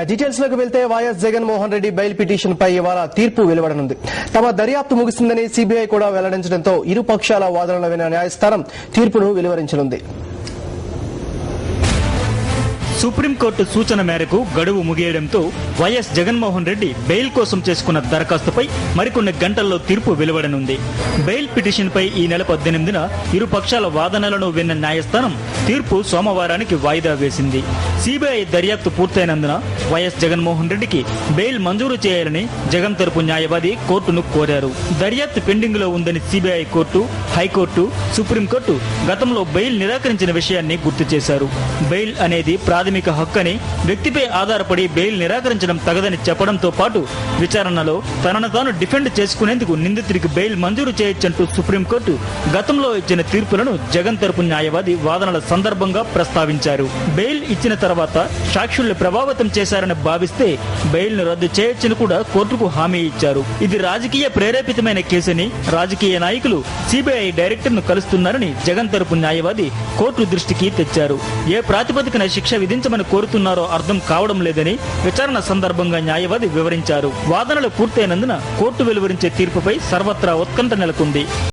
Details లోకి వెళ్తే YS Jaganmohan Reddy bail petition పై ఇవాళ తీర్పు వెలువడనుంది. తమ దర్యాప్తు ముగిసిందని సీబీఐ కూడా వెల్లడించడంతో ఇరు పక్షాల వాదనలు విన్న న్యాయస్థానం తీర్పును వెలువరించనుంది. సుప్రీంకోర్టు సూచన మేరకు గడువు ముగియడంతో వైఎస్ జగన్మోహన్ రెడ్డి బెయిల్ కోసం చేసుకున్న దరఖాస్తుపై మరికొన్ని గంటల్లో తీర్పు వెలువడనుంది. బెయిల్ పిటిషన్పై ఈ నెల 18న ఇరు పక్షాల వాదనలను విన్న న్యాయస్థానం తీర్పు సోమవారానికి వాయిదా వేసింది. సీబీఐ దర్యాప్తు పూర్తయినందున వైఎస్ జగన్మోహన్ రెడ్డికి బెయిల్ మంజూరు చేయాలని జగన్ తరపు న్యాయవాది కోర్టును కోరారు. దర్యాప్తు పెండింగ్ లో ఉందని సీబీఐ కోర్టు, హైకోర్టు, సుప్రీంకోర్టు గతంలో బెయిల్ నిరాకరించిన విషయాన్ని గుర్తు చేశారు. బెయిల్ అనేది ప్రాథమిక హక్కు అని, వ్యక్తిపై ఆధారపడి బెయిల్ నిరాకరించడం తగదని చెప్పడంతో పాటు విచారణలో తనను తాను డిఫెండ్ చేసుకునేందుకు నిందితుడికి బెయిల్ మంజూరు చేయొచ్చంటూ సుప్రీంకోర్టు గతంలో ఇచ్చిన తీర్పులను జగన్ తరపు న్యాయవాది వాదనల సందర్భంగా ప్రస్తావించారు. బెయిల్ ఇచ్చిన తర్వాత సాక్షుల్ని ప్రభావితం చేశారని భావిస్తే బెయిల్ ను రద్దు చేయొచ్చని కూడా కోర్టుకు హామీ ఇచ్చారు. ఇది రాజకీయ ప్రేరేపితమైన కేసని, రాజకీయ నాయకులు సీబీఐ డైరెక్టర్ ను కలుస్తున్నారని జగన్ తరపు న్యాయవాది కోర్టు దృష్టికి తెచ్చారు. ఏ ప్రాతిపదికన శిక్ష విధించమని కోరుతున్నారో అర్థం కావడం లేదని విచారణ సందర్భంగా న్యాయవాది వివరించారు. వాదనలు పూర్తయినందున కోర్టు వెలువరించే తీర్పుపై సర్వత్రా ఉత్కంఠ నెలకొంది.